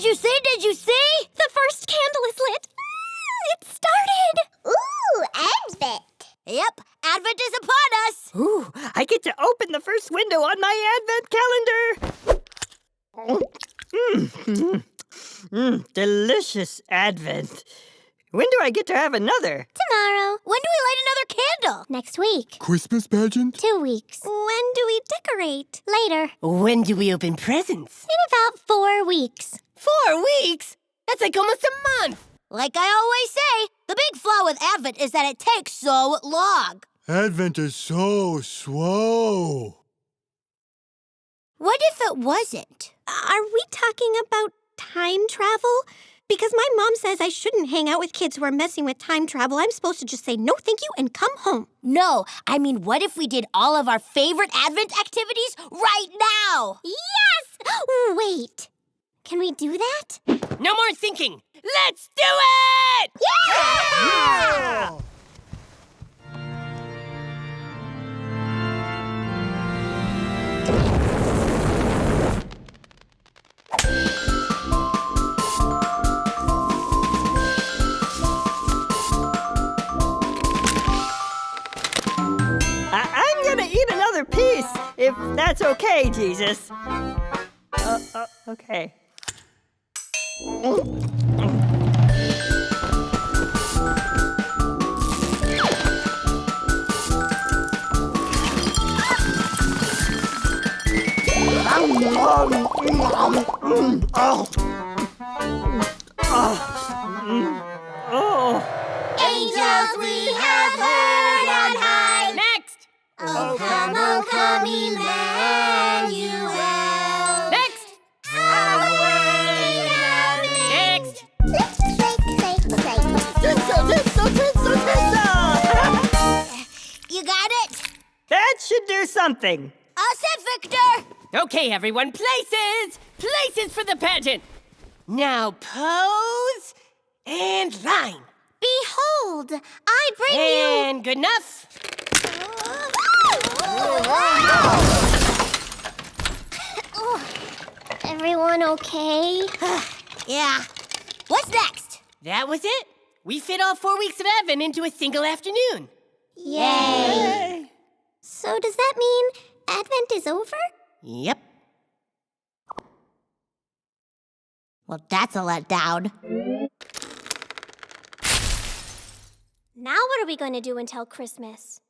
Did you see? Did you see? The first candle is lit. It started. Ooh, Advent. Yep, Advent is upon us. Ooh, I get to open the first window on my Advent calendar. Delicious Advent. When do I get to have another? Tomorrow. When do we light another candle? Next week. Christmas pageant? 2 weeks. When do we decorate? Later. When do we open presents? In about 4 weeks. 4 weeks? That's like almost a month. Like I always say, the big flaw with Advent is that it takes so long. Advent is so slow. What if it wasn't? Are we talking about time travel? Because my mom says I shouldn't hang out with kids who are messing with time travel. I'm supposed to just say no thank you and come home. No, I mean, what if we did all of our favorite Advent activities right now? Yes! Wait. Can we do that? No more thinking. Let's do it! Yeah! I'm gonna eat another piece, if that's okay, Jesus. Okay. Angels we have heard on high. Next! Oh, come, Emmanuel. Next! Next! You got it? That should do something. All set, Victor. Okay, everyone, places! Places for the pageant! Now pose and line. Behold, I bring And good enough. Everyone okay? Yeah. What's next? That was it. We fit all 4 weeks of Advent into a single afternoon. Yay. So does that mean Advent is over? Yep. Well, that's a letdown. Now what are we going to do until Christmas?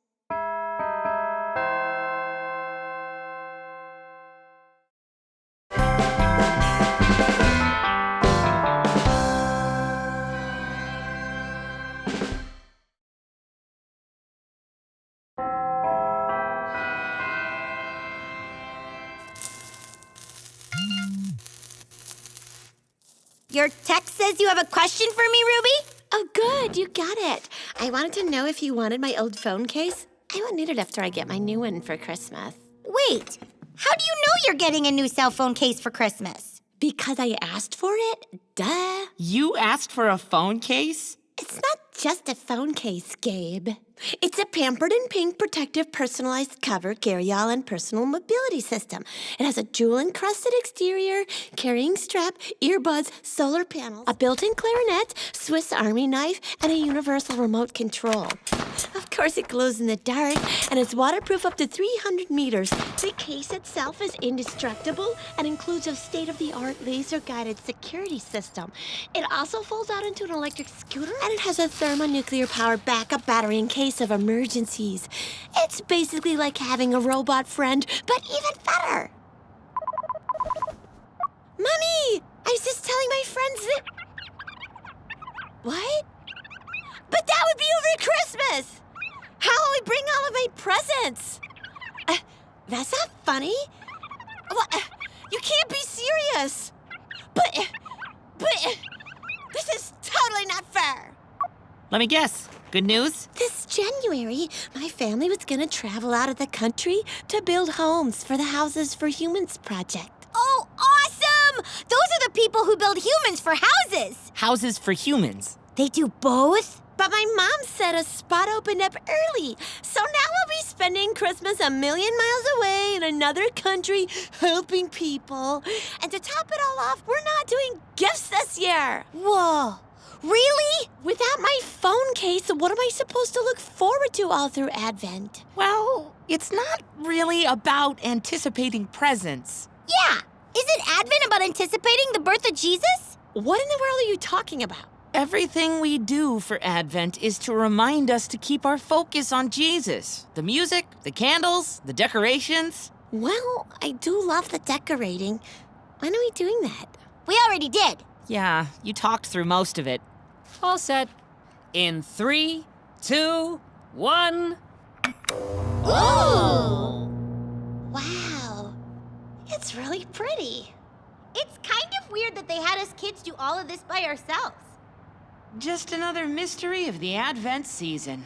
Your text says you have a question for me, Ruby? Oh, good. You got it. I wanted to know if you wanted my old phone case. I won't need it after I get my new one for Christmas. Wait, how do you know you're getting a new cell phone case for Christmas? Because I asked for it? Duh. You asked for a phone case? It's not just a phone case, Gabe. It's a pampered and pink protective personalized cover, carry-all, and personal mobility system. It has a jewel-encrusted exterior, carrying strap, earbuds, solar panels, a built-in clarinet, Swiss Army knife, and a universal remote control. Of course, it glows in the dark, and it's waterproof up to 300 meters. The case itself is indestructible and includes a state-of-the-art laser-guided security system. It also folds out into an electric scooter, and it has a thermonuclear-powered backup battery in case of emergencies. It's basically like having a robot friend, but even better. Mommy! I was just telling my friends that... What? But that would be over Christmas! How will we bring all of my presents? That's not funny. What? You can't be serious. But this is totally not fair. Let me guess. Good news? This January, my family was gonna travel out of the country to build homes for the Houses for Humans project. Oh, awesome! Those are the people who build humans for houses. Houses for humans. They do both? But my mom said a spot opened up early. So now we'll be spending Christmas a million miles away in another country helping people. And to top it all off, we're not doing gifts this year. Whoa. Really? Without my phone case, what am I supposed to look forward to all through Advent? Well, it's not really about anticipating presents. Yeah. Isn't Advent about anticipating the birth of Jesus? What in the world are you talking about? Everything we do for Advent is to remind us to keep our focus on Jesus. The music, the candles, the decorations. Well, I do love the decorating. When are we doing that? We already did. Yeah, you talked through most of it. All set. In 3, 2, 1. Ooh. Wow. It's really pretty. It's kind of weird that they had us kids do all of this by ourselves. Just another mystery of the Advent season.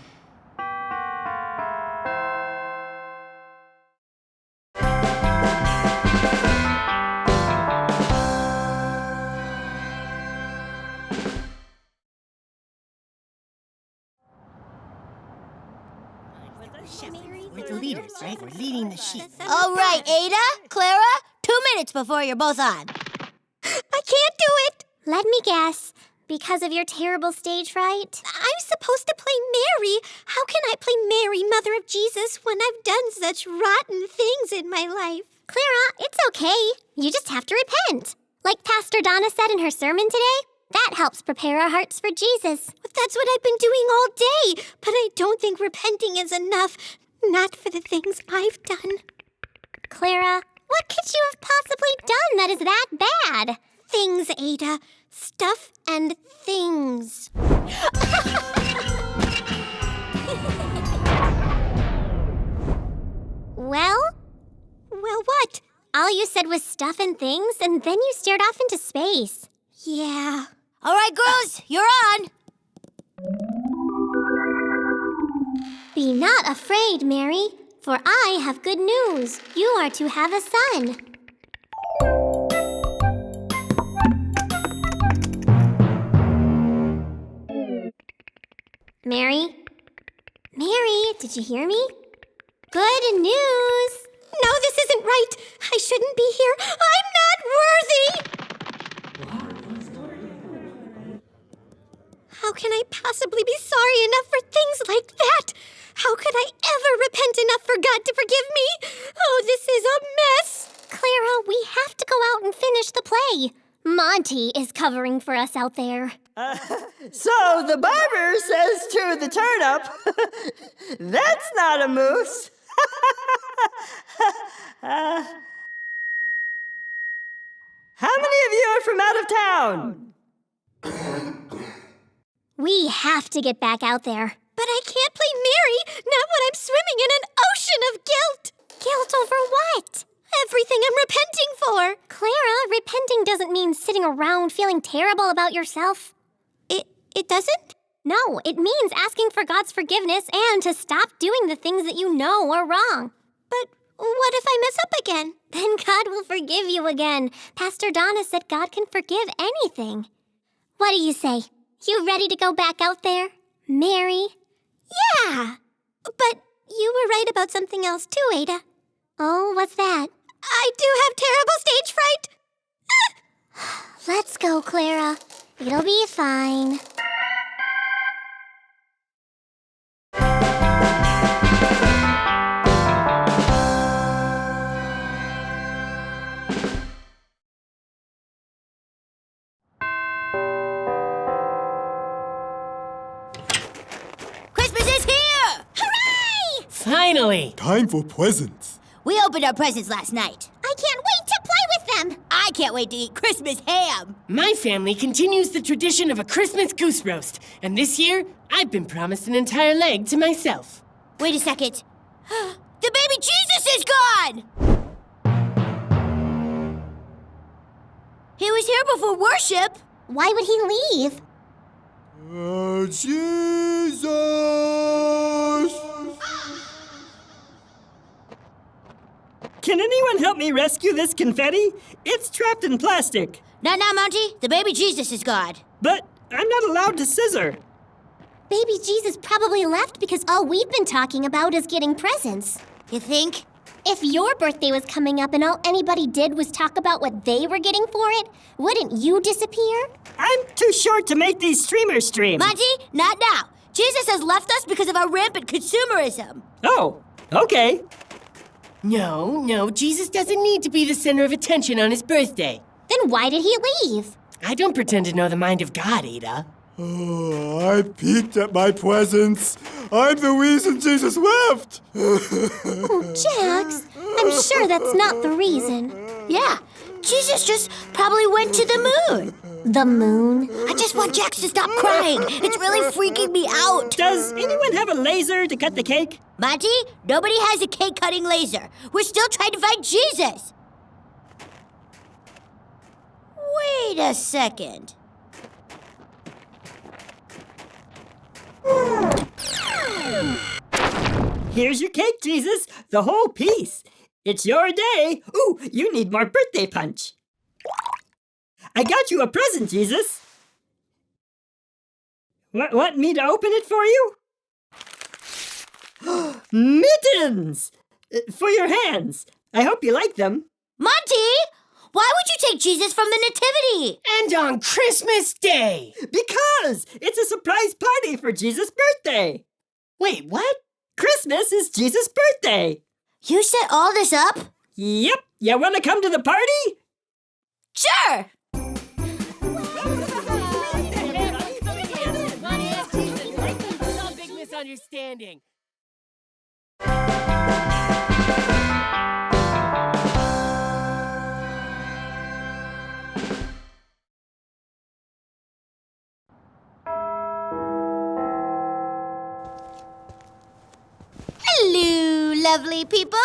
We're the leaders, right? We're leading the sheep. All right, Ada, Clara, 2 minutes before you're both on. I can't do it! Let me guess. Because of your terrible stage fright? I'm supposed to play Mary. How can I play Mary, Mother of Jesus, when I've done such rotten things in my life? Clara, it's okay. You just have to repent. Like Pastor Donna said in her sermon today, that helps prepare our hearts for Jesus. That's what I've been doing all day. But I don't think repenting is enough. Not for the things I've done. Clara, what could you have possibly done that is that bad? Things, Ada. Stuff and things. Well, what? All you said was stuff and things, and then you stared off into space. Yeah. All right, girls, you're on. Be not afraid, Mary, for I have good news. You are to have a son. Mary? Mary, did you hear me? Good news! No, this isn't right. I shouldn't be here. I'm not worthy! How can I possibly be sorry enough for things like that? How could I ever repent enough for God to forgive me? Oh, this is a mess! Clara, we have to go out and finish the play. Monty is covering for us out there. So the barber says to the turnip, that's not a moose. How many of you are from out of town? We have to get back out there. But I can't play Mary, not when I'm swimming in an ocean of guilt. Guilt over what? Everything I'm repenting for. Clara, repenting doesn't mean sitting around feeling terrible about yourself. It doesn't? No, it means asking for God's forgiveness and to stop doing the things that you know are wrong. But what if I mess up again? Then God will forgive you again. Pastor Donna said God can forgive anything. What do you say? You ready to go back out there, Mary? Yeah. But you were right about something else too, Ada. Oh, what's that? I do have terrible stage fright. Let's go, Clara. It'll be fine. Christmas is here! Hooray! Finally! Time for presents. We opened our presents last night. I can't wait to play with them. I can't wait to eat Christmas ham. My family continues the tradition of a Christmas goose roast, and this year, I've been promised an entire leg to myself. Wait a second. The baby Jesus is gone! He was here before worship. Why would he leave? Jesus! Can anyone help me rescue this confetti? It's trapped in plastic. Not now, Monty. The baby Jesus is gone. But I'm not allowed to scissor. Baby Jesus probably left because all we've been talking about is getting presents. You think? If your birthday was coming up and all anybody did was talk about what they were getting for it, wouldn't you disappear? I'm too short to make these streamers stream. Monty, not now. Jesus has left us because of our rampant consumerism. Oh, okay. No, Jesus doesn't need to be the center of attention on his birthday. Then why did he leave? I don't pretend to know the mind of God, Ada. Oh, I peeked at my presents. I'm the reason Jesus left. Oh, Jax, I'm sure that's not the reason. Yeah, Jesus just probably went to the moon. The moon? I just want Jax to stop crying. It's really freaking me out. Does anyone have a laser to cut the cake? Monty, nobody has a cake-cutting laser. We're still trying to find Jesus. Wait a second. Here's your cake, Jesus. The whole piece. It's your day. Ooh, you need more birthday punch. I got you a present, Jesus. Want me to open it for you? Mittens! For your hands. I hope you like them. Monty, why would you take Jesus from the Nativity? And on Christmas Day! Because it's a surprise party for Jesus' birthday. Wait, what? Christmas is Jesus' birthday. You set all this up? Yep. You want to come to the party? Sure! Big misunderstanding. Hello, lovely people.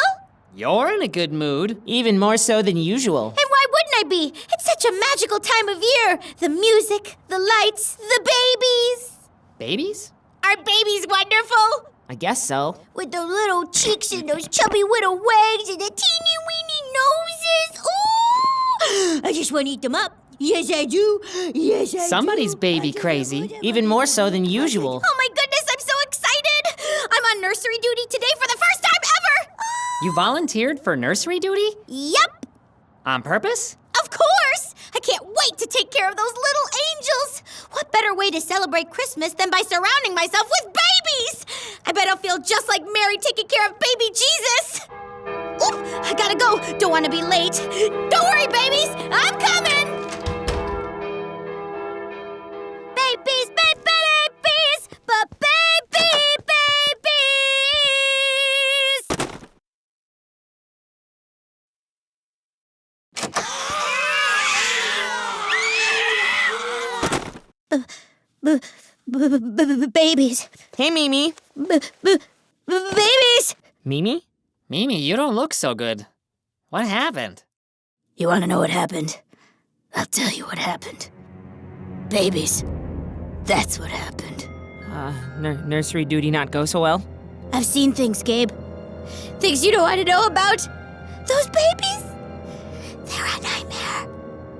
You're in a good mood. Even more so than usual. And why wouldn't I be? It's such a magical time of year. The music, the lights, the babies. Babies? Aren't babies wonderful? I guess so. With those little cheeks and those chubby little legs and the teeny weeny noses. Ooh! I just want to eat them up. Yes, I do. Yes, I do. Somebody's baby crazy. Even more so than usual. Oh my goodness, I'm so excited. I'm on nursery duty today for the first time ever. You volunteered for nursery duty? Yep, On purpose? of course. I can't wait to take care of those little angels. What better way to celebrate Christmas than by surrounding myself with babies? I bet I'll feel just like Mary taking care of baby Jesus. Oop, I gotta go. Don't want to be late. Don't worry, babies. I'm coming. Babies, babies, but babies. Babies. Hey, Mimi. Babies. Mimi? Mimi, you don't look so good. What happened? You want to know what happened? I'll tell you what happened. Babies. That's what happened. Nursery duty not go so well? I've seen things, Gabe. Things you don't want to know about. Those babies. They're a nightmare.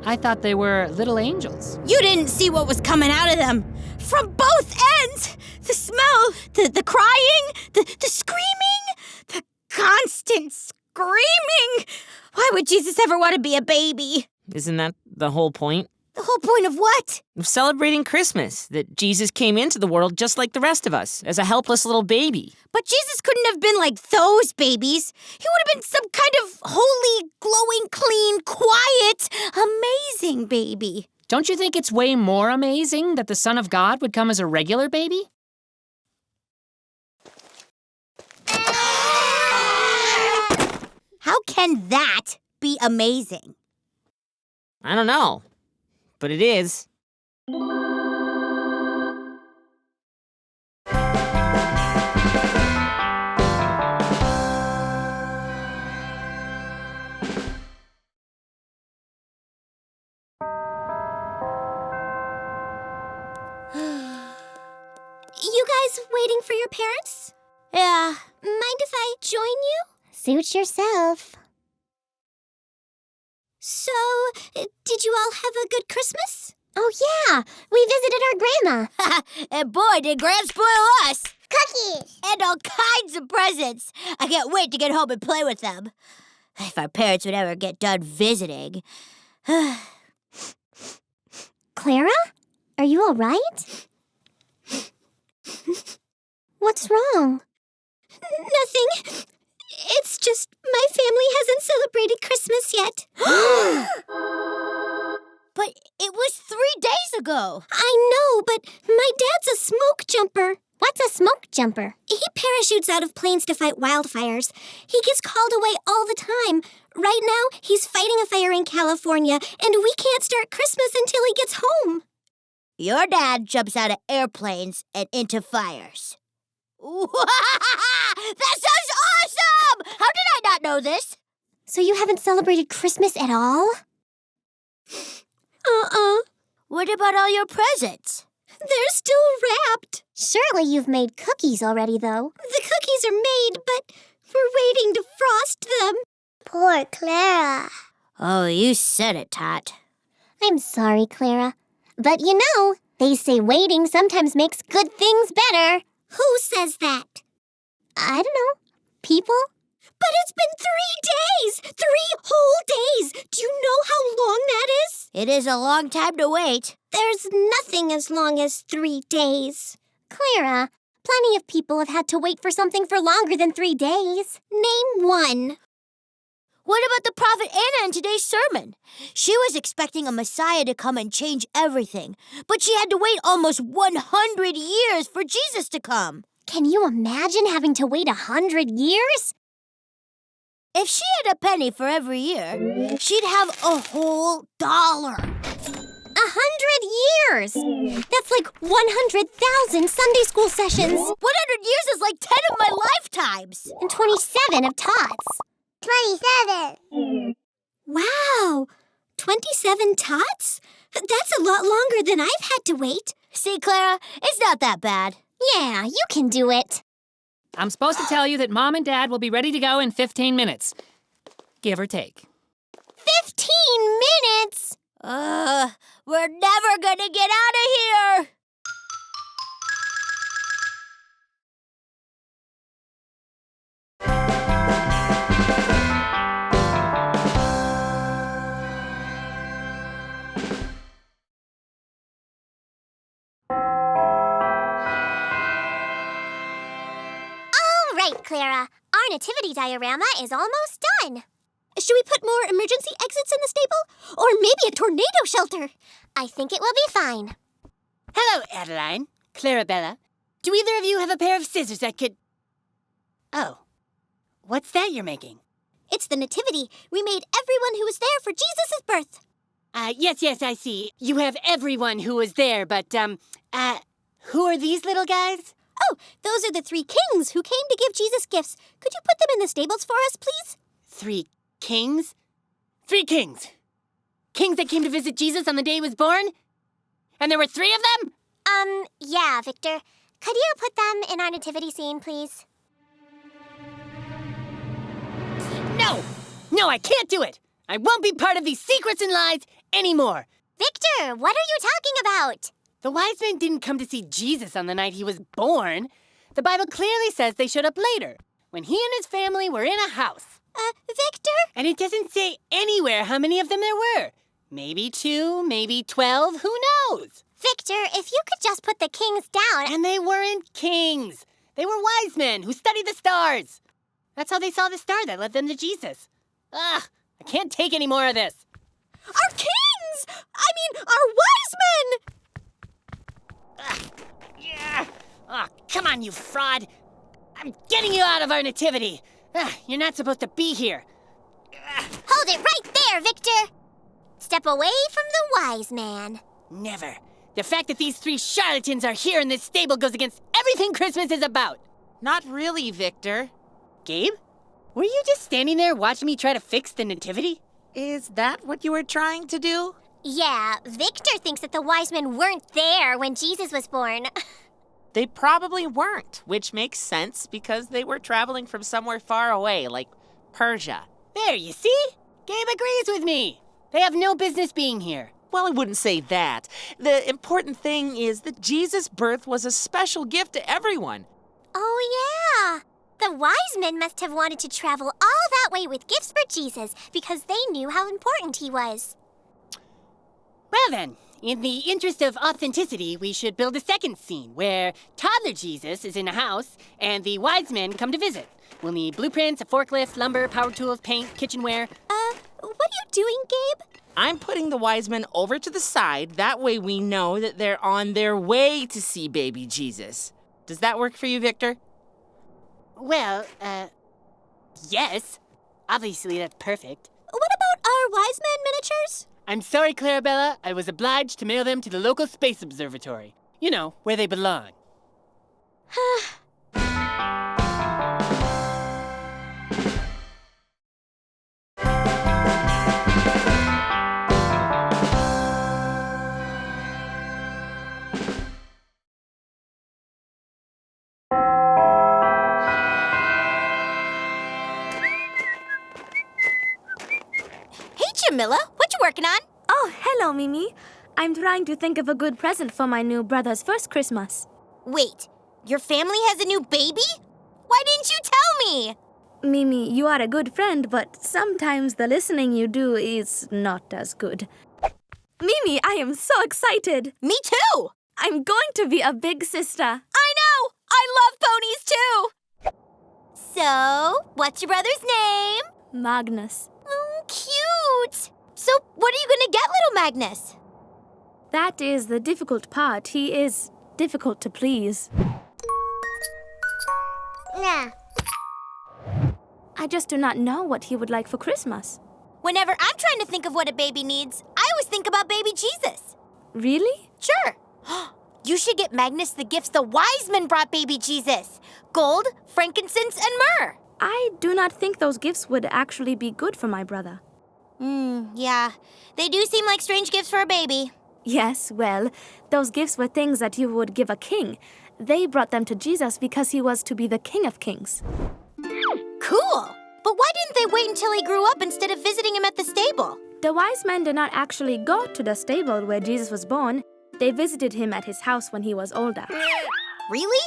I thought they were little angels. You didn't see what was coming out of them. From both ends. The smell, the crying, the screaming, the constant screaming. Why would Jesus ever want to be a baby? Isn't that the whole point? The whole point of what? Of celebrating Christmas, that Jesus came into the world just like the rest of us, as a helpless little baby. But Jesus couldn't have been like those babies. He would have been some kind of holy, glowing, clean, quiet, amazing baby. Don't you think it's way more amazing that the Son of God would come as a regular baby? How can that be amazing? I don't know, but it is. You guys waiting for your parents? Yeah. Mind if I join you? Suit yourself. So, did you all have a good Christmas? Oh, yeah. We visited our grandma. And boy, did Gran spoil us! Cookies. And all kinds of presents! I can't wait to get home and play with them. If our parents would ever get done visiting. Clara? Are you all right? What's wrong? Nothing. It's just my family hasn't celebrated Christmas yet. But it was 3 days ago. I know, but my dad's a smoke jumper. What's a smoke jumper? He parachutes out of planes to fight wildfires. He gets called away all the time. Right now, he's fighting a fire in California, and we can't start Christmas until he gets home. Your dad jumps out of airplanes and into fires. That sounds awesome! How did I not know this? So you haven't celebrated Christmas at all? What about all your presents? They're still wrapped. Surely you've made cookies already, though. The cookies are made, but we're waiting to frost them. Poor Clara. Oh, you said it, Tot. I'm sorry, Clara. But you know, they say waiting sometimes makes good things better. Who says that? I don't know. People? But it's been 3 days! 3 whole days! Do you know how long that is? It is a long time to wait. There's nothing as long as 3 days. Clara, plenty of people have had to wait for something for longer than 3 days. Name one. What about the prophet Anna in today's sermon? She was expecting a Messiah to come and change everything, but she had to wait almost 100 years for Jesus to come. Can you imagine having to wait 100 years? If she had a penny for every year, she'd have a whole $1. 100 years! That's like 100,000 Sunday school sessions. 100 years is like 10 of my lifetimes. And 27 of Tots. 27. Wow! 27 Tots? That's a lot longer than I've had to wait. See, Clara, it's not that bad. Yeah, you can do it. I'm supposed to tell you that Mom and Dad will be ready to go in 15 minutes. Give or take. 15 minutes? We're never gonna get out of here! All right, Clara. Our nativity diorama is almost done. Should we put more emergency exits in the stable? Or maybe a tornado shelter? I think it will be fine. Hello, Adeline. Clarabella. Do either of you have a pair of scissors that could... Oh. What's that you're making? It's the nativity. We made everyone who was there for Jesus' birth. Yes, I see. You have everyone who was there, but, who are these little guys? Oh, those are the 3 kings who came to give Jesus gifts. Could you put them in the stables for us, please? 3 kings? 3 kings! Kings that came to visit Jesus on the day he was born? And there were 3 of them? Yeah, Victor. Could you put them in our nativity scene, please? No, I can't do it! I won't be part of these secrets and lies anymore! Victor, what are you talking about? The wise men didn't come to see Jesus on the night he was born. The Bible clearly says they showed up later, when he and his family were in a house. Victor? And it doesn't say anywhere how many of them there were. Maybe 2, maybe 12, who knows? Victor, if you could just put the kings down... And they weren't kings. They were wise men who studied the stars. That's how they saw the star that led them to Jesus. Ugh, I can't take any more of this. Our kings! I mean, our wise men! Ugh, yeah. Oh, come on, you fraud. I'm getting you out of our nativity. Ugh, you're not supposed to be here. Ugh. Hold it right there, Victor! Step away from the wise man. Never. The fact that these 3 charlatans are here in this stable goes against everything Christmas is about. Not really, Victor. Gabe? Were you just standing there watching me try to fix the nativity? Is that what you were trying to do? Yeah, Victor thinks that the wise men weren't there when Jesus was born. They probably weren't, which makes sense because they were traveling from somewhere far away, like Persia. There, you see? Gabe agrees with me. They have no business being here. Well, I wouldn't say that. The important thing is that Jesus' birth was a special gift to everyone. Oh, yeah. The wise men must have wanted to travel all that way with gifts for Jesus because they knew how important he was. Well then, in the interest of authenticity, we should build a second scene where toddler Jesus is in a house and the wise men come to visit. We'll need blueprints, a forklift, lumber, power tools, paint, kitchenware. What are you doing, Gabe? I'm putting the wise men over to the side. That way we know that they're on their way to see baby Jesus. Does that work for you, Victor? Well, yes. Obviously, that's perfect. What about our wise men miniatures? I'm sorry, Clarabella. I was obliged to mail them to the local space observatory. You know, where they belong. Hey, Jamila, what you working on? Oh, hello, Mimi. I'm trying to think of a good present for my new brother's first Christmas. Wait, your family has a new baby? Why didn't you tell me? Mimi, you are a good friend, but sometimes the listening you do is not as good. Mimi, I am so excited. Me too! I'm going to be a big sister. I know! I love ponies too! So, what's your brother's name? Magnus. Oh, cute! So, what are you gonna get, little Magnus? That is the difficult part. He is difficult to please. Nah. I just do not know what he would like for Christmas. Whenever I'm trying to think of what a baby needs, I always think about baby Jesus. Really? Sure. You should get Magnus the gifts the wise men brought baby Jesus. Gold, frankincense, and myrrh. I do not think those gifts would actually be good for my brother. Yeah. They do seem like strange gifts for a baby. Yes, well, those gifts were things that you would give a king. They brought them to Jesus because he was to be the King of Kings. Cool. But why didn't they wait until he grew up instead of visiting him at the stable? The wise men did not actually go to the stable where Jesus was born. They visited him at his house when he was older. Really?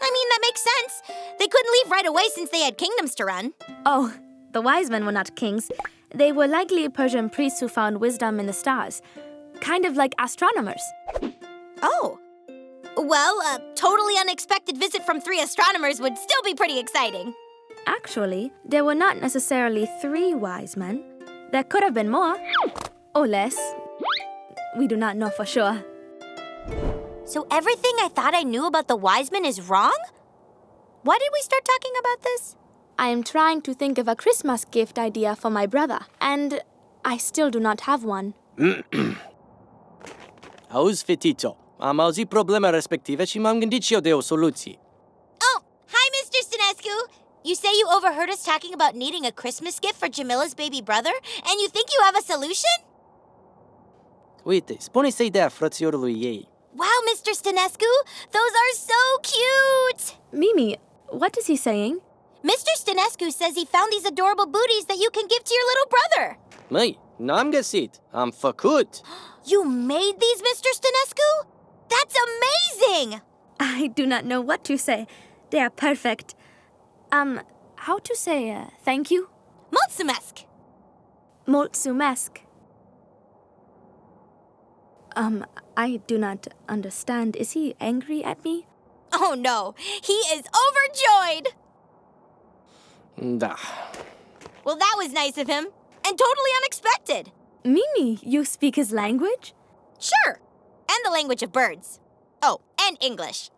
I mean, that makes sense. They couldn't leave right away since they had kingdoms to run. Oh, the wise men were not kings. They were likely Persian priests who found wisdom in the stars. Kind of like astronomers. Oh. Well, a totally unexpected visit from 3 astronomers would still be pretty exciting. Actually, there were not necessarily 3 wise men. There could have been more. Or less. We do not know for sure. So everything I thought I knew about the wise men is wrong? Why did we start talking about this? I am trying to think of a Christmas gift idea for my brother, and I still do not have one. Auzi, fetițo, am auzit probleme respective și m-am gândit și eu de o soluție. Oh, hi, Mr. Stanescu. You say you overheard us talking about needing a Christmas gift for Jamila's baby brother, and you think you have a solution? Uite, spune-i să-i dea frățiorului ei. Wow, Mr. Stanescu, those are so cute! Mimi, what is he saying? Mr. Stanescu says he found these adorable booties that you can give to your little brother. Măi, n-am găsit, am făcut. You made these, Mr. Stanescu? That's amazing! I do not know what to say. They are perfect. How to say thank you? Mulțumesc! Mulțumesc. I do not understand. Is he angry at me? Oh no, he is overjoyed! Da. Well, that was nice of him, and totally unexpected. Mimi, you speak his language? Sure, and the language of birds. Oh, and English.